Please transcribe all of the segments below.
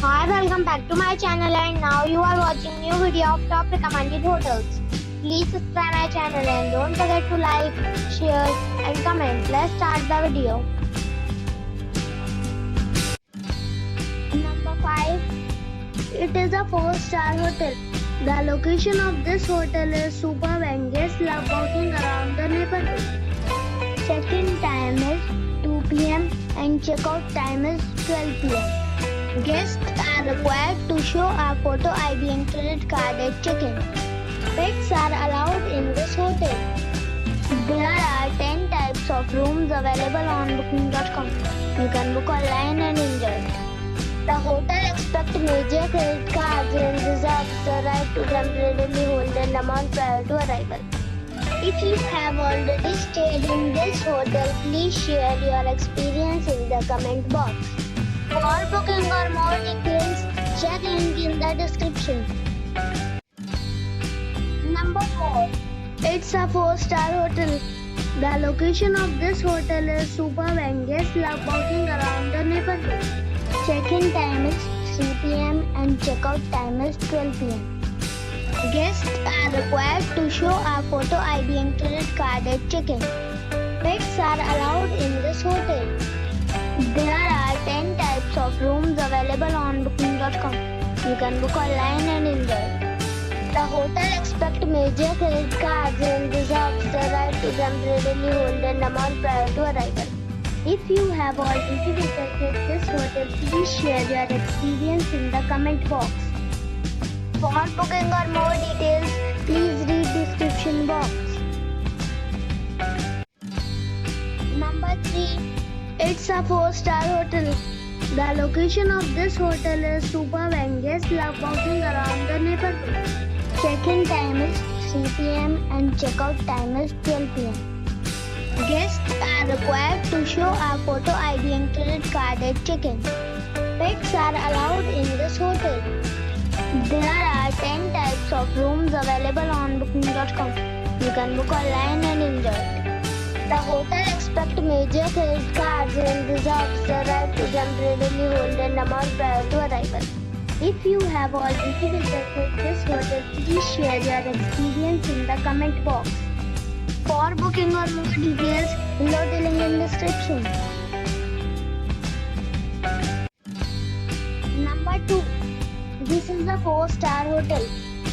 Hi, welcome back to my channel, and now you are watching new video of top recommended hotels. Please subscribe my channel and don't forget to like, share and comment. Let's start the video. Number 5. It is a 4-star hotel. The location of this hotel is superb and guests love walking around the neighborhood. Check-in time is 2 p.m. and check-out time is 12 p.m. Guests are required to show a photo ID and credit card at check-in. Pets are allowed in this hotel. There are 10 types of rooms available on booking.com. You can book online and enjoy it. The hotel expects major credit cards and reserves the right to temporarily hold an amount prior to arrival. If you have already stayed in this hotel, please share your experience in the comment box. For booking or more details, check link in the description. Number 4. It's a 4-star hotel. The location of this hotel is superb and guests love walking around the neighborhood. Check-in time is 3 p.m. and check-out time is 12 p.m. Guests are required to show a photo ID and credit card at check-in. Pets are allowed in this hotel. There are 10 types of rooms available on booking.com. You can book online and enjoy it. The hotel expects major credit cards and reserves the right to temporarily hold an amount prior to arrival. If you have already visited this hotel, please share your experience in the comment box. For booking or more details, please read description box. Number 3. It's a 4-star hotel. The location of this hotel is superb and guests love walking around the neighborhood. Check-in time is 3 p.m. and check-out time is 12 p.m. Guests are required to show a photo ID and credit card at check-in. Pets are allowed in this hotel. There are 10 types of rooms available on booking.com. You can book online and enjoy it. The hotel expects major credit cards and reserves the right to temporarily hold an amount prior to arrival. If you have already visited this hotel, please share your experience in the comment box. For booking or more details, below the link in description. Number 2. This is a 4-star hotel.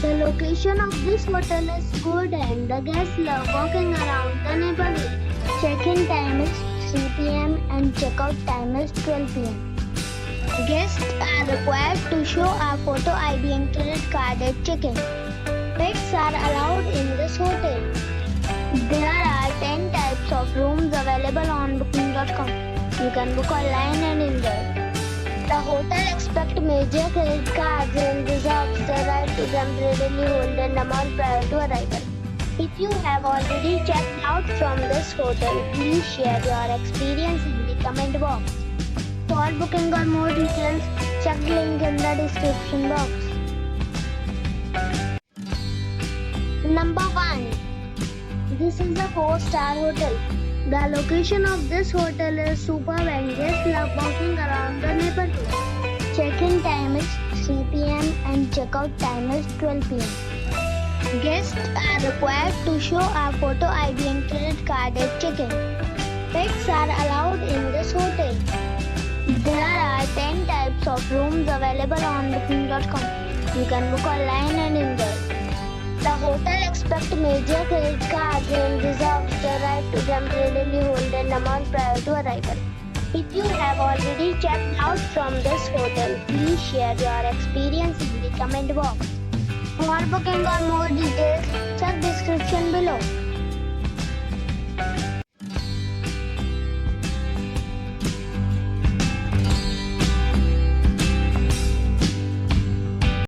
The location of this hotel is good and the guests love walking around the neighborhood. Check-in time is 3 p.m. and check-out time is 12 p.m. Guests are required to show a photo ID and credit card at check-in. Pets are allowed in this hotel. There are 10 types of rooms available on booking.com. You can book online and enjoy it. The hotel expects major credit cards and reserves the right to temporarily hold an amount prior to arrival. If you have already checked out from this hotel, please share your experience in the comment box. For booking or more details, check the link in the description box. Number 1. This is a 4-star hotel. The location of this hotel is superb and guests love walking around the neighborhood. Check-in time is 3 p.m. and check-out time is 12 p.m. Guests are required to show a photo ID and credit card at check-in. Pets are allowed in this hotel. There are 10 types of rooms available on booking.com. You can book online and enjoy it. The hotel expects major credit cards and reserves the right to temporarily hold an amount prior to arrival. If you have already checked out from this hotel, please share your experience in the comment box. For booking or more details, check description below.